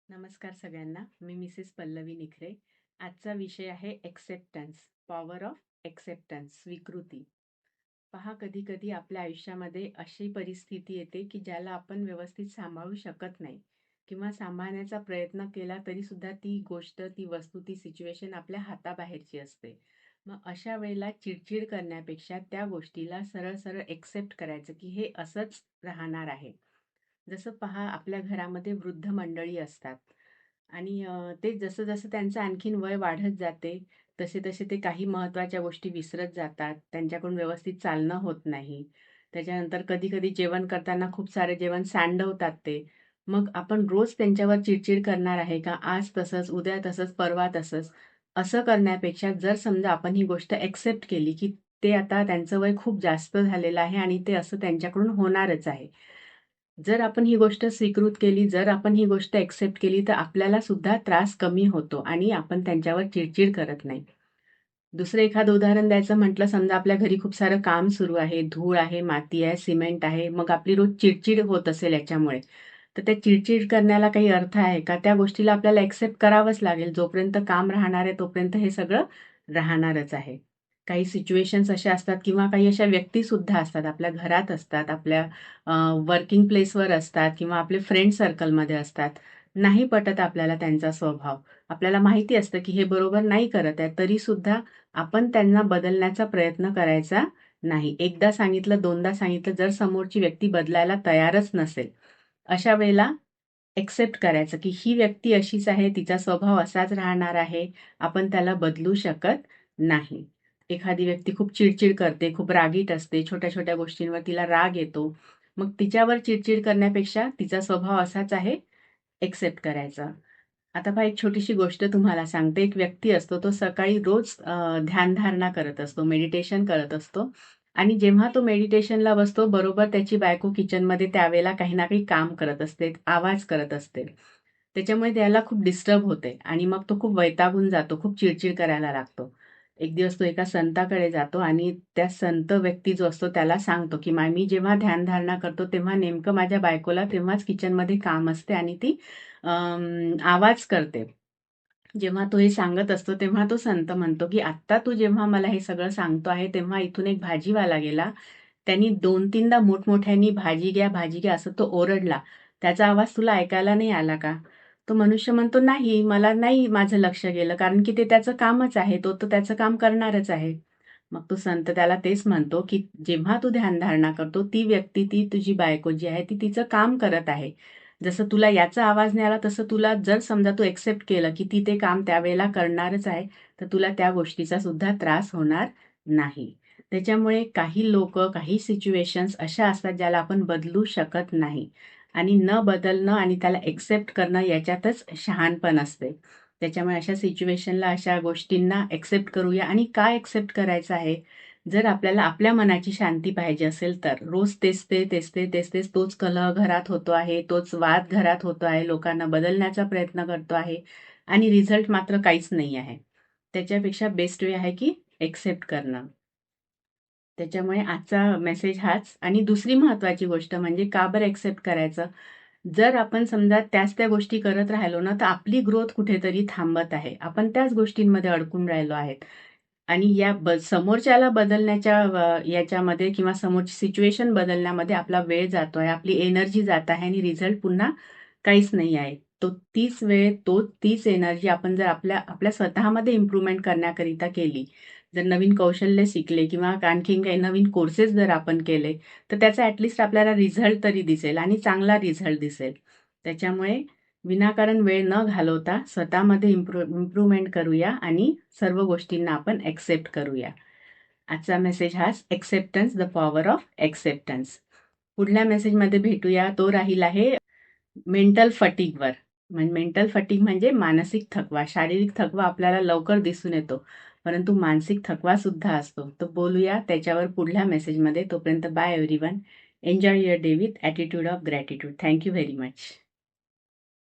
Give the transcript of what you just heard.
नमस्कार सगळ्यांना. मी मिसेस पल्लवी निखरे. आजचा विषय आहे एक्सेप्टन्स, पॉवर ऑफ एक्सेप्टन्स, स्वीकृती. पहा, कधी-कधी आपल्या आयुष्यामध्ये अशी परिस्थिती येते, की ज्याला आपण व्यवस्थित सांभाळू शकत नाही किंवा सांभाळण्याचा प्रयत्न केला तरीसुद्धा ती गोष्ट, ती वस्तू, ती सिच्युएशन आपल्या हाताबाहेरची असते. मग अशा वेळेला चिडचिड करण्यापेक्षा त्या गोष्टीला सरळ-सरळ एक्सेप्ट करायचं, की हे असंच राहणार आहे. जसं पहा, आपल्या घरामध्ये वृद्ध मंडळी असतात आणि ते जसं-जसं त्यांचं आणखीन वय वाढत जाते, तसे-तसे ते काही महत्त्वाच्या गोष्टी विसरत जातात. त्यांच्याकडून व्यवस्थित चालणं होत नाही. त्याच्यानंतर कधी-कधी जेवण करताना खूप सारं जेवण सांडवतात ते. मग आपण रोज त्यांच्यावर चिडचिड करणार आहे का? आज तसंच, उद्या तसंच, परवा तसंच. असं करण्यापेक्षा जर समजा आपण ही गोष्ट एक्सेप्ट केली, की ते आता त्यांचं वय खूप जास्त झालेलं आहे आणि ते असं त्यांच्याकडून होणारच आहे. जर आपण ही गोष्ट स्वीकृत केली, जर आपण ही गोष्ट एक्सेप्ट केली, तर आपल्याला सुद्धा त्रास कमी होतो आणि आपण त्यांच्यावर चिडचिड करत नाही. दुसरं एखादं उदाहरण द्यायचं म्हटलं, समजा आपल्या घरी खूप सारं काम सुरू आहे, धूळ आहे, माती आहे, सिमेंट आहे, मग आपली रोज चिडचिड होत असेल याच्यामुळे. तर त्या चिडचिड करण्याला काही अर्थ आहे का? त्या गोष्टीला आपल्याला एक्सेप्ट करावंच लागेल. जोपर्यंत काम राहणार आहे, तोपर्यंत हे सगळं राहणारच आहे. काही सिच्युएशन्स अशा असतात किंवा काही अशा व्यक्तीसुद्धा असतात, आपल्या घरात असतात, आपल्या वर्किंग प्लेसवर असतात किंवा आपले फ्रेंड सर्कलमध्ये असतात. नाही पटत आपल्याला त्यांचा स्वभाव. आपल्याला माहिती असतं, की हे बरोबर नाही करत आहे, तरीसुद्धा आपण त्यांना बदलण्याचा प्रयत्न करायचा नाही. एकदा सांगितलं, दोनदा सांगितलं, जर समोरची व्यक्ती बदलायला तयारच नसेल, अशा वेळेला एक्सेप्ट करायचं, की ही व्यक्ती अशीच आहे, तिचा स्वभाव असाच राहणार आहे. आपण त्याला बदलू शकत नाही. एखादी व्यक्ती खूप चिडचिड करते, खूप रागीट असते, छोट्या-छोट्या गोष्टींवर तिला राग येतो. मग तिच्यावर चिडचिड करण्यापेक्षा तिचा स्वभाव असाच आहे, एक्सेप्ट करायचा. आता पहा, एक छोटीशी गोष्ट तुम्हाला सांगते. एक व्यक्ती असतो, तो सकाळी रोज ध्यानधारणा करत असतो, मेडिटेशन करत असतो आणि जेव्हा तो मेडिटेशनला बसतो, बरोबर त्याची बायको किचनमध्ये त्यावेळेला काही ना काही काम करत असते, आवाज करत असते. त्याच्यामुळे त्याला खूप डिस्टर्ब होते आणि मग तो खूप वैतागून जातो, खूप चिडचिड करायला लागतो. एक दिवस तो एका संताकडे जातो आणि त्या संत व्यक्ती जो असतो त्याला सांगतो, की मी जेव्हा ध्यानधारणा करतो, तेव्हा नेमकं माझ्या बायकोला तेव्हाच किचनमध्ये काम असते आणि ती आवाज करते. जेव्हा तो हे सांगत असतो, तेव्हा तो संत म्हणतो, की "आत्ता तू जेव्हा मला हे सगळं सांगतो आहे, तेव्हा इथून एक भाजीवाला गेला. त्यांनी 2-3दा मोठमोठ्याने 'भाजी घ्या, भाजी घ्या' असं तो ओरडला. त्याचा आवाज तुला ऐकायला नाही आला का?" तो मनुष्य म्हणतो, "नाही, मला नाही माझं लक्ष गेलं, कारण की ते त्याचं कामच आहे. तो तर त्याचं काम करणारच आहे." मग तो संत त्याला तेच म्हणतो, की "जेव्हा तू ध्यानधारणा करतो, ती व्यक्ती, ती तुझी बायको जी आहे, ती तिचं काम करत आहे. जसं तुला याचा आवाज नाही आला, तसं तुला जर समजा तू एक्सेप्ट केलं, की ती ते काम त्यावेळेला करणारच आहे, तर तुला त्या गोष्टीचा सुद्धा त्रास होणार नाही." त्याच्यामुळे काही लोकं, काही सिच्युएशन्स अशा असतात, ज्याला आपण बदलू शकत नाही आणि न बदलणं आणि त्याला एक्सेप्ट करणं याच्यातच शहाणपण असते. त्याच्यामुळे अशा सिच्युएशनला, अशा गोष्टींना एक्सेप्ट करूया. आणि का एक्सेप्ट करायचं आहे? जर आपल्याला आपल्या मनाची शांती पाहिजे असेल तर. रोज तेच तोच कलह घरात होतो आहे, तोच वाद घरात होतो आहे, लोकांना बदलण्याचा प्रयत्न करतो आहे आणि रिझल्ट मात्र काहीच नाही आहे. त्याच्यापेक्षा बेस्ट वे आहे की एक्सेप्ट करणं. त्याच्यामुळे आजचा मेसेज हाच. आणि दुसरी महत्त्वाची गोष्ट म्हणजे का बरं एक्सेप्ट करायचं? जर आपण समजा त्याच गोष्टी करत राहिलो ना, तर आपली ग्रोथ कुठेतरी थांबत आहे. आपण त्याच गोष्टींमध्ये अडकून राहिलो आहेत. आणि या समोरच्याला बदलण्याच्या याच्यामध्ये किंवा समोरची सिच्युएशन बदलण्यामध्ये आपला वेळ जातो आहे, आपली एनर्जी जात आहे आणि रिझल्ट पुन्हा काहीच नाही आहे. तो तीच वेळ, तीच एनर्जी आपण जर आपल्या आपल्या स्वतःमध्ये इम्प्रूव्हमेंट करण्याकरिता केली, जर नवीन कौशल्य शिकले किंवा आणखीन काही नवीन कोर्सेस जर आपण केले, तर त्याचा ॲटलीस्ट आपल्याला रिझल्ट तरी दिसेल आणि चांगला रिझल्ट दिसेल. त्याच्यामुळे विनाकारण वेळ न घालवता स्वतःमध्ये इम्प्रूव्हमेंट करूया आणि सर्व गोष्टींना आपण एक्सेप्ट करूया. आजचा मेसेज हाच, acceptance, the power of acceptance. पुढल्या मेसेजमध्ये भेटूया. तो राहील आहे मेंटल फटीगवर. म्हणजे मेंटल फटीग म्हणजे मानसिक थकवा. शारीरिक थकवा आपल्याला लवकर दिसून येतो, परंतु मानसिक थकवा सुद्धा असतो. तर बोलूया त्याच्यावर पुढल्या मेसेजमध्ये. तोपर्यंत bye everyone. Enjoy your day with attitude of gratitude. Thank you very much.